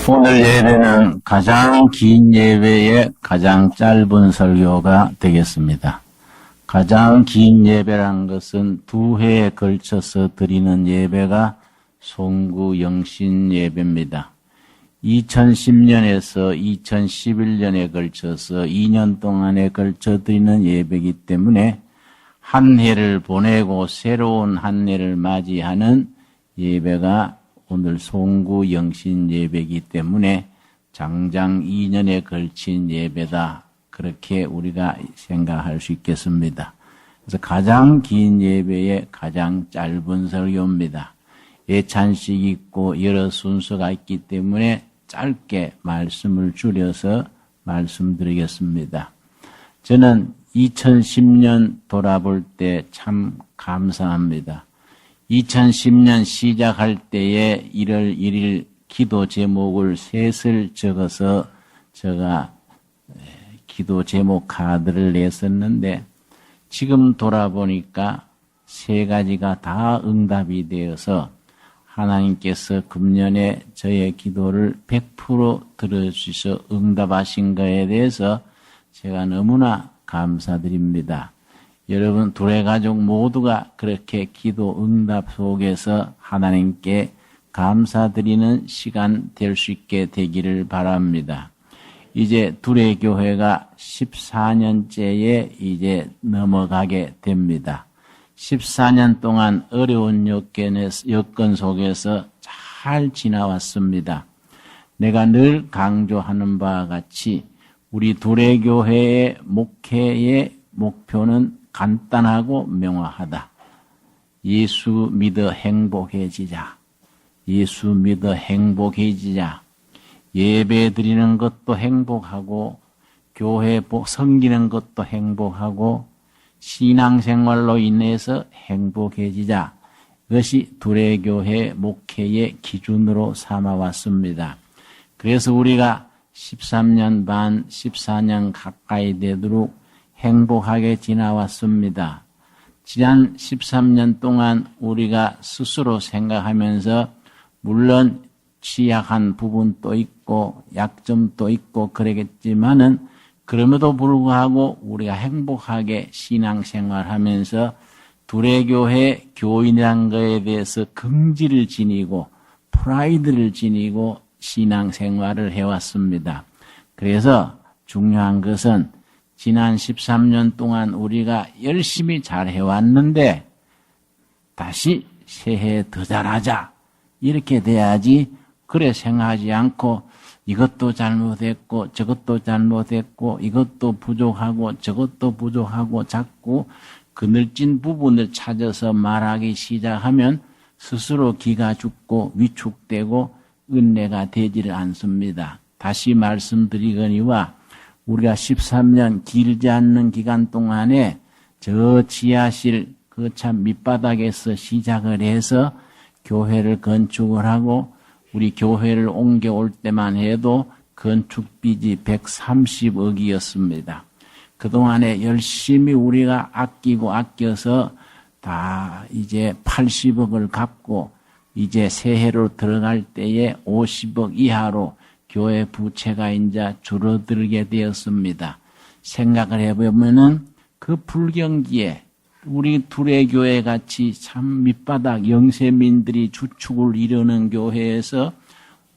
오늘 예배는 가장 긴 예배의 가장 짧은 설교가 되겠습니다. 가장 긴 예배란 것은 2회에 걸쳐서 드리는 예배가 송구 영신 예배입니다. 2010년에서 2011년에 걸쳐서 2년 동안에 걸쳐 드리는 예배이기 때문에 한 해를 보내고 새로운 한 해를 맞이하는 예배가 오늘 송구 영신 예배이기 때문에 장장 2년에 걸친 예배다. 그렇게 우리가 생각할 수 있겠습니다. 그래서 가장 긴 예배의 가장 짧은 설교입니다. 예찬식이 있고 여러 순서가 있기 때문에 짧게 말씀을 줄여서 말씀드리겠습니다. 저는 2010년 돌아볼 때 참 감사합니다. 2010년 시작할 때에 1월 1일 기도 제목을 셋을 적어서 제가 기도 제목 카드를 냈었는데 지금 돌아보니까 3가지가 다 응답이 되어서 하나님께서 금년에 저의 기도를 100% 들어주셔서 응답하신 것에 대해서 제가 너무나 감사드립니다. 여러분 둘의 가족 모두가 그렇게 기도 응답 속에서 하나님께 감사드리는 시간 될 수 있게 되기를 바랍니다. 이제 둘의 교회가 14년째에 이제 넘어가게 됩니다. 14년 동안 어려운 여건 속에서 잘 지나왔습니다. 내가 늘 강조하는 바와 같이 우리 둘의 교회의 목회의 목표는 간단하고 명확하다. 예수 믿어 행복해지자. 예수 믿어 행복해지자. 예배 드리는 것도 행복하고 교회 섬기는 것도 행복하고 신앙생활로 인해서 행복해지자. 이것이 둘의 교회 목회의 기준으로 삼아왔습니다. 그래서 우리가 13년 반, 14년 가까이 되도록 행복하게 지나왔습니다. 지난 13년 동안 우리가 스스로 생각하면서 물론 취약한 부분도 있고 약점도 있고 그러겠지만은 그럼에도 불구하고 우리가 행복하게 신앙생활하면서 둘의 교회 교인이란 것에 대해서 긍지를 지니고 프라이드를 지니고 신앙생활을 해왔습니다. 그래서 중요한 것은 지난 13년 동안 우리가 열심히 잘 해왔는데 다시 새해 더 잘하자 이렇게 돼야지. 그래 생각하지 않고 이것도 잘못했고 저것도 잘못했고 이것도 부족하고 저것도 부족하고 자꾸 그늘진 부분을 찾아서 말하기 시작하면 스스로 기가 죽고 위축되고 은혜가 되지를 않습니다. 다시 말씀드리거니와 우리가 13년 길지 않는 기간 동안에 저 지하실 그 참 밑바닥에서 시작을 해서 교회를 건축을 하고 우리 교회를 옮겨올 때만 해도 건축비지 130억이었습니다. 그동안에 열심히 우리가 아끼고 아껴서 다 이제 80억을 갚고 이제 새해로 들어갈 때에 50억 이하로 교회 부채가 이제 줄어들게 되었습니다. 생각을 해보면은 그 불경기에 우리 둘의 교회 같이 참 밑바닥 영세민들이 주축을 이루는 교회에서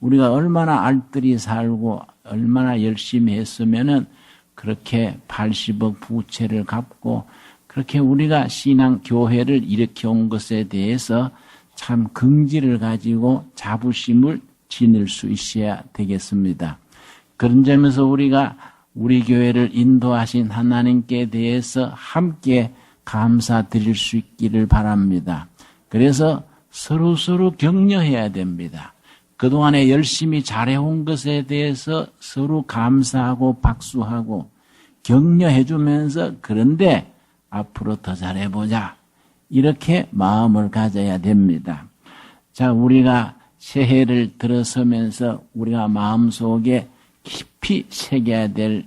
우리가 얼마나 알뜰히 살고 얼마나 열심히 했으면은 그렇게 80억 부채를 갚고 그렇게 우리가 신앙 교회를 일으켜 온 것에 대해서 참 긍지를 가지고 자부심을 지닐 수 있어야 되겠습니다. 그런 점에서 우리가 우리 교회를 인도하신 하나님께 대해서 함께 감사드릴 수 있기를 바랍니다. 그래서 서로 격려해야 됩니다. 그동안에 열심히 잘해온 것에 대해서 서로 감사하고 박수하고 격려해주면서 그런데 앞으로 더 잘해보자. 이렇게 마음을 가져야 됩니다. 자, 우리가 새해를 들어서면서 우리가 마음속에 깊이 새겨야 될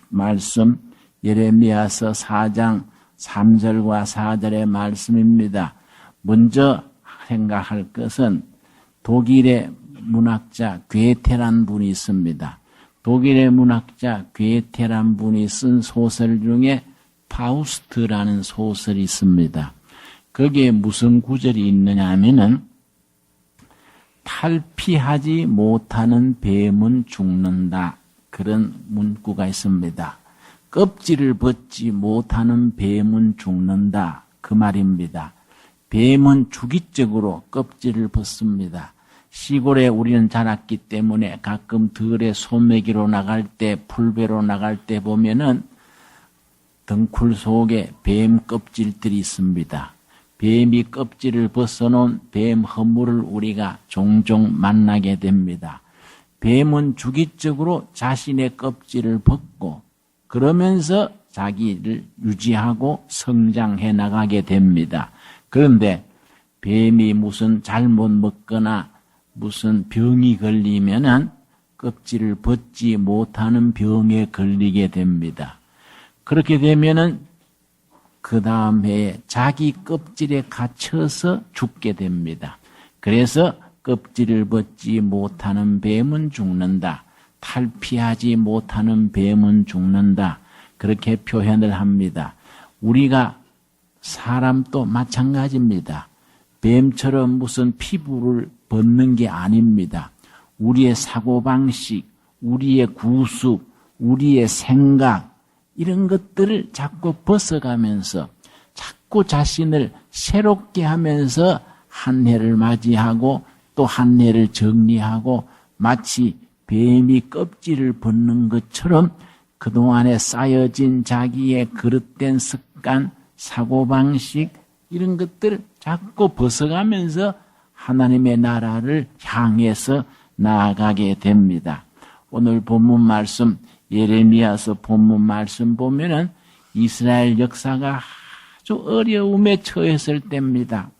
말씀 예레미야서 4장 3절과 4절의 말씀입니다. 먼저 생각할 것은 독일의 문학자 괴테란 분이 있습니다. 독일의 문학자 괴테란 분이 쓴 소설 중에 파우스트라는 소설이 있습니다. 거기에 무슨 구절이 있느냐 하면은 탈피하지 못하는 뱀은 죽는다. 그런 문구가 있습니다. 껍질을 벗지 못하는 뱀은 죽는다. 그 말입니다. 뱀은 주기적으로 껍질을 벗습니다. 시골에 우리는 자랐기 때문에 가끔 들에 소매기로 나갈 때, 풀배로 나갈 때 보면은 덩굴 속에 뱀 껍질들이 있습니다. 뱀이 껍질을 벗어놓은 뱀 허물을 우리가 종종 만나게 됩니다. 뱀은 주기적으로 자신의 껍질을 벗고 그러면서 자기를 유지하고 성장해 나가게 됩니다. 그런데 뱀이 무슨 잘못 먹거나 무슨 병이 걸리면은 껍질을 벗지 못하는 병에 걸리게 됩니다. 그렇게 되면은 그 다음 해에 자기 껍질에 갇혀서 죽게 됩니다. 그래서 껍질을 벗지 못하는 뱀은 죽는다. 탈피하지 못하는 뱀은 죽는다. 그렇게 표현을 합니다. 우리가 사람도 마찬가지입니다. 뱀처럼 무슨 피부를 벗는 게 아닙니다. 우리의 사고방식, 우리의 구습, 우리의 생각 이런 것들을 자꾸 벗어가면서 자꾸 자신을 새롭게 하면서 한 해를 맞이하고 또 한 해를 정리하고 마치 뱀이 껍질을 벗는 것처럼 그동안에 쌓여진 자기의 그릇된 습관, 사고방식 이런 것들을 자꾸 벗어가면서 하나님의 나라를 향해서 나아가게 됩니다. 오늘 본문 말씀 예레미야서 본문 말씀 보면은 이스라엘 역사가 아주 어려움에 처했을 때입니다.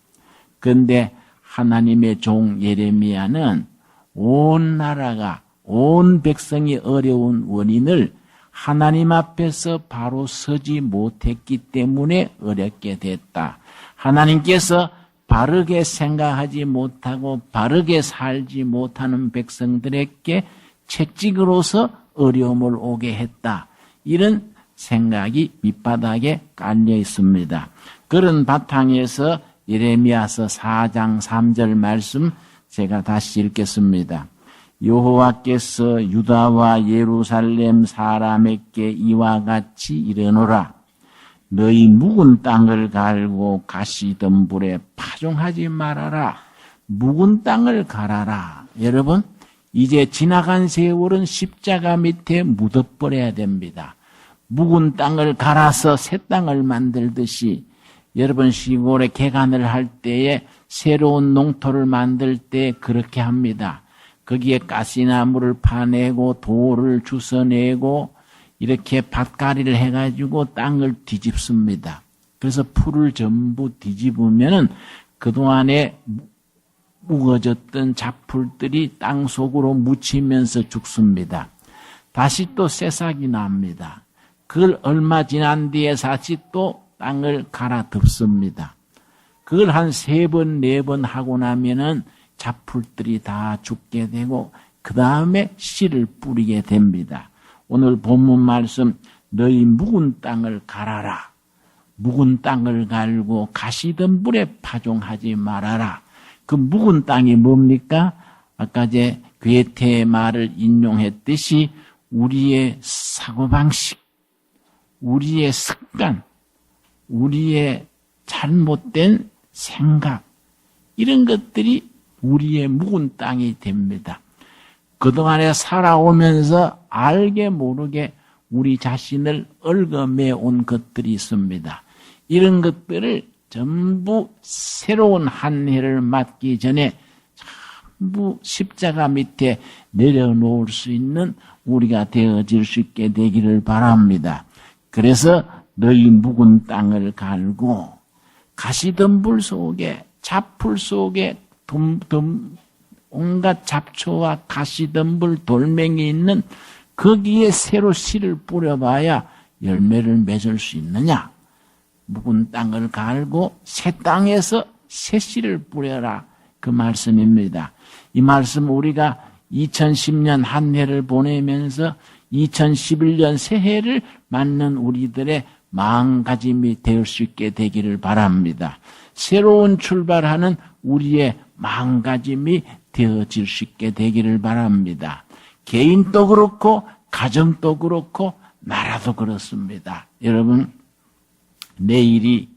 그런데 하나님의 종 예레미야는 온 나라가 온 백성이 어려운 원인을 하나님 앞에서 바로 서지 못했기 때문에 어렵게 됐다. 하나님께서 바르게 생각하지 못하고 바르게 살지 못하는 백성들에게 채찍으로서 어려움을 오게 했다. 이런 생각이 밑바닥에 깔려 있습니다. 그런 바탕에서 예레미야서 4장 3절 말씀 제가 다시 읽겠습니다. 여호와께서 유다와 예루살렘 사람에게 이와 같이 이르노라. 너희 묵은 땅을 갈고 가시덤불에 파종하지 말아라. 묵은 땅을 갈아라. 여러분, 이제 지나간 세월은 십자가 밑에 묻어버려야 됩니다. 묵은 땅을 갈아서 새 땅을 만들듯이 여러분 시골에 개간을 할 때에 새로운 농토를 만들 때 그렇게 합니다. 거기에 가시나무를 파내고 돌을 주워내고 이렇게 밭갈이를 해가지고 땅을 뒤집습니다. 그래서 풀을 전부 뒤집으면은 그동안에 묵어졌던 잡풀들이 땅 속으로 묻히면서 죽습니다. 다시 또 새싹이 납니다. 그걸 얼마 지난 뒤에 다시 또 땅을 갈아 덮습니다. 그걸 한 3번, 4번 하고 나면은 잡풀들이 다 죽게 되고 그 다음에 씨를 뿌리게 됩니다. 오늘 본문 말씀 너희 묵은 땅을 갈아라. 묵은 땅을 갈고 가시덤불에 파종하지 말아라. 그 묵은 땅이 뭡니까? 아까 제 괴테의 말을 인용했듯이 우리의 사고방식, 우리의 습관, 우리의 잘못된 생각 이런 것들이 우리의 묵은 땅이 됩니다. 그동안에 살아오면서 알게 모르게 우리 자신을 얽어매 온 것들이 있습니다. 이런 것들을 전부 새로운 한 해를 맞기 전에 전부 십자가 밑에 내려놓을 수 있는 우리가 되어질 수 있게 되기를 바랍니다. 그래서 너희 묵은 땅을 갈고 가시덤불 속에 잡풀 속에 온갖 잡초와 가시덤불 돌멩이 있는 거기에 새로 씨를 뿌려봐야 열매를 맺을 수 있느냐? 묵은 땅을 갈고 새 땅에서 새 씨를 뿌려라. 그 말씀입니다. 이 말씀 우리가 2010년 한 해를 보내면서 2011년 새해를 맞는 우리들의 마음가짐이 될 수 있게 되기를 바랍니다. 새로운 출발하는 우리의 마음가짐이 되어질 수 있게 되기를 바랍니다. 개인도 그렇고 가정도 그렇고 나라도 그렇습니다. 여러분, 내일이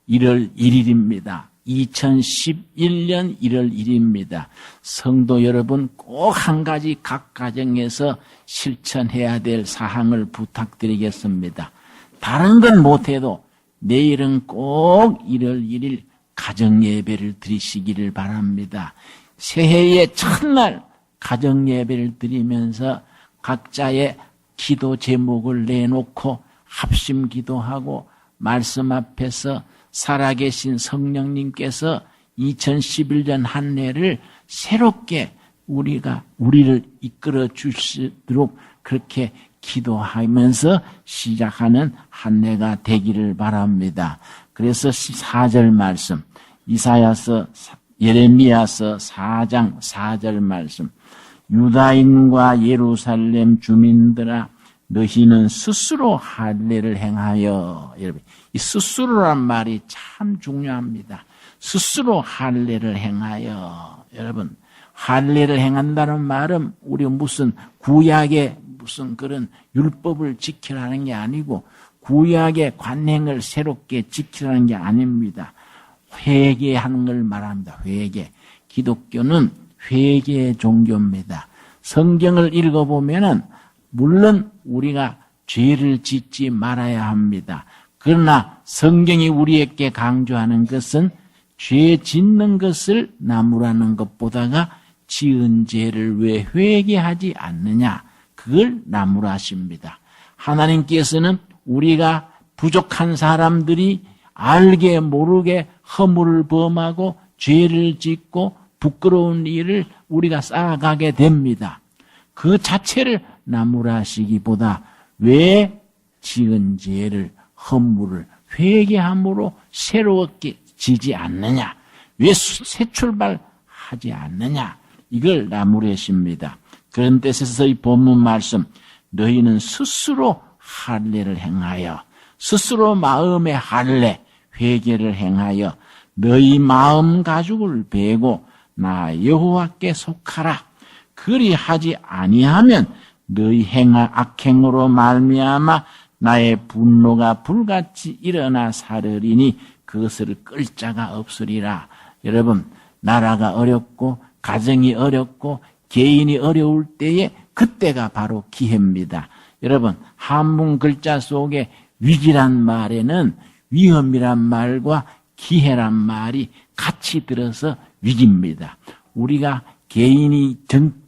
1월 1일입니다. 2011년 1월 1일입니다. 성도 여러분, 꼭 한 가지 각 가정에서 실천해야 될 사항을 부탁드리겠습니다. 다른 건 못해도 내일은 꼭 1월 1일 가정예배를 드리시기를 바랍니다. 새해의 첫날 가정예배를 드리면서 각자의 기도 제목을 내놓고 합심 기도하고 말씀 앞에서 살아계신 성령님께서 2011년 한 해를 새롭게 우리를 이끌어 주시도록 그렇게 기도하면서 시작하는 한 해가 되기를 바랍니다. 그래서 4절 말씀, 예레미야서 4장 4절 말씀, 유다인과 예루살렘 주민들아 너희는 스스로 할례를 행하여. 여러분, 이 스스로란 말이 참 중요합니다. 스스로 할례를 행하여. 여러분, 할례를 행한다는 말은 우리 무슨 구약의 무슨 그런 율법을 지키라는 게 아니고 구약의 관행을 새롭게 지키라는 게 아닙니다. 회개하는 걸 말합니다. 회개. 기독교는 회개의 종교입니다. 성경을 읽어보면은 물론 우리가 죄를 짓지 말아야 합니다. 그러나 성경이 우리에게 강조하는 것은 죄 짓는 것을 나무라는 것보다가 지은 죄를 왜 회개하지 않느냐, 그걸 나무라 하십니다. 하나님께서는 우리가 부족한 사람들이 알게 모르게 허물을 범하고 죄를 짓고 부끄러운 일을 우리가 쌓아가게 됩니다. 그 자체를 나무라 하시기보다 왜 지은 죄를 허물을 회개함으로 새롭게 지지 않느냐, 왜 새 출발하지 않느냐, 이걸 나무라 하십니다. 그런 뜻에서 이 본문 말씀, 너희는 스스로 할례를 행하여, 스스로 마음의 할례, 회개를 행하여 너희 마음 가죽을 베고 나 여호와께 속하라. 그리하지 아니하면 너희 악행으로 말미암아 나의 분노가 불같이 일어나 사르리니 그것을 끌 자가 없으리라. 여러분, 나라가 어렵고 가정이 어렵고 개인이 어려울 때에 그때가 바로 기회입니다. 여러분, 한문 글자 속에 위기란 말에는 위험이란 말과 기회란 말이 같이 들어서 위기입니다. 우리가 개인이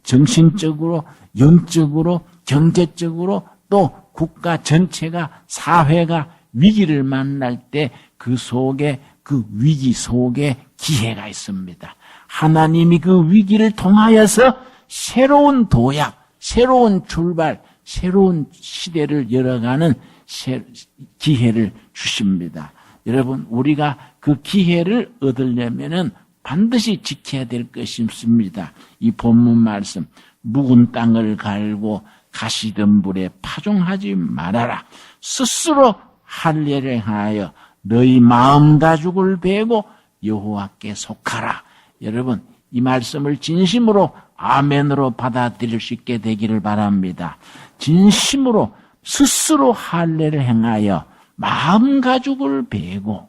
정신적으로, 영적으로, 경제적으로 또 국가 전체가, 사회가 위기를 만날 때 그 속에, 그 위기 속에 기회가 있습니다. 하나님이 그 위기를 통하여서 새로운 도약, 새로운 출발, 새로운 시대를 열어가는 기회를 주십니다. 여러분, 우리가 그 기회를 얻으려면은 반드시 지켜야 될 것이 있습니다. 이 본문 말씀, 묵은 땅을 갈고 가시던 불에 파종하지 말아라. 스스로 할례를 하여 너희 마음 가죽을 베고 여호와께 속하라. 여러분, 이 말씀을 진심으로 아멘으로 받아들일 수 있게 되기를 바랍니다. 진심으로 스스로 할례를 행하여 마음 가죽을 베고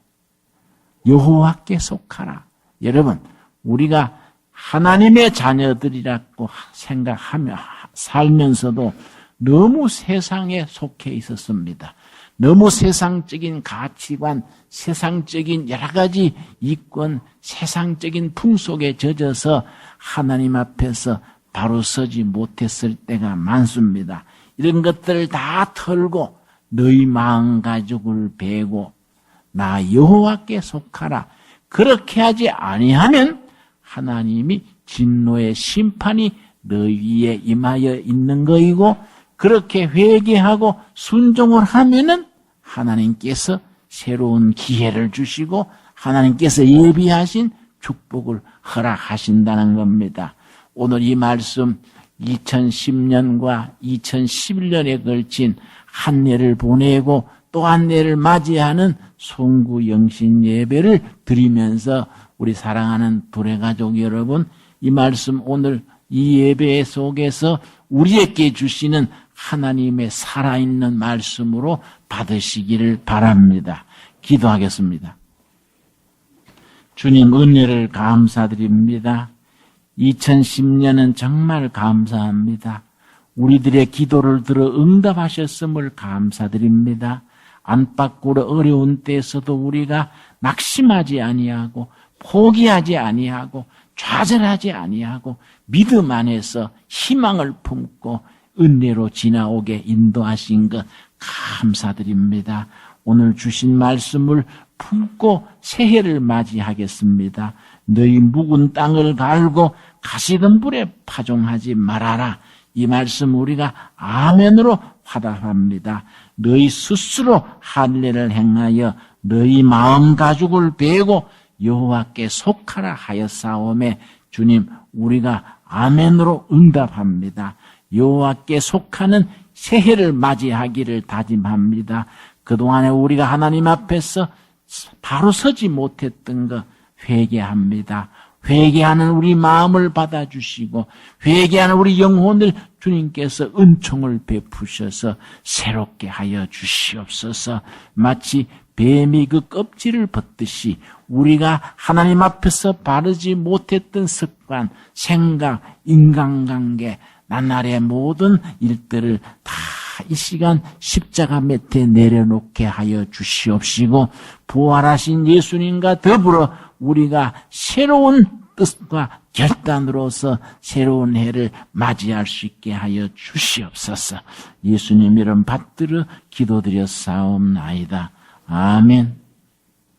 여호와께 속하라. 여러분, 우리가 하나님의 자녀들이라고 생각하며 살면서도 너무 세상에 속해 있었습니다. 너무 세상적인 가치관, 세상적인 여러 가지 이권, 세상적인 풍속에 젖어서 하나님 앞에서 바로 서지 못했을 때가 많습니다. 이런 것들을 다 털고 너희 마음 가죽을 베고 나 여호와께 속하라. 그렇게 하지 아니하면 하나님이 진노의 심판이 너희에 임하여 있는 거이고, 그렇게 회개하고 순종을 하면은 하나님께서 새로운 기회를 주시고 하나님께서 예비하신 축복을 허락하신다는 겁니다. 오늘 이 말씀 2010년과 2011년에 걸친 한 해를 보내고 또 한 해를 맞이하는 송구영신 예배를 드리면서 우리 사랑하는 도래가족 여러분, 이 말씀 오늘 이 예배 속에서 우리에게 주시는 하나님의 살아있는 말씀으로 받으시기를 바랍니다. 기도하겠습니다. 주님, 은혜를 감사드립니다. 2010년은 정말 감사합니다. 우리들의 기도를 들어 응답하셨음을 감사드립니다. 안팎으로 어려운 때에서도 우리가 낙심하지 아니하고 포기하지 아니하고 좌절하지 아니하고 믿음 안에서 희망을 품고 은혜로 지나오게 인도하신 것 감사드립니다. 오늘 주신 말씀을 품고 새해를 맞이하겠습니다. 너희 묵은 땅을 갈고 가시덤불에 파종하지 말아라. 이 말씀 우리가 아멘으로 화답합니다. 너희 스스로 할례를 행하여 너희 마음 가죽을 베고 여호와께 속하라 하였사오매 주님, 우리가 아멘으로 응답합니다. 여호와께 속하는 새해를 맞이하기를 다짐합니다. 그동안에 우리가 하나님 앞에서 바로 서지 못했던 것 회개합니다. 회개하는 우리 마음을 받아주시고 회개하는 우리 영혼을 주님께서 은총을 베푸셔서 새롭게 하여 주시옵소서. 마치 뱀이 그 껍질을 벗듯이 우리가 하나님 앞에서 바르지 못했던 습관, 생각, 인간관계, 나날의 모든 일들을 다 이 시간 십자가 밑에 내려놓게 하여 주시옵시고 부활하신 예수님과 더불어 우리가 새로운 뜻과 결단으로서 새로운 해를 맞이할 수 있게 하여 주시옵소서. 예수님 이름 받들어 기도드렸사옵나이다. 아멘.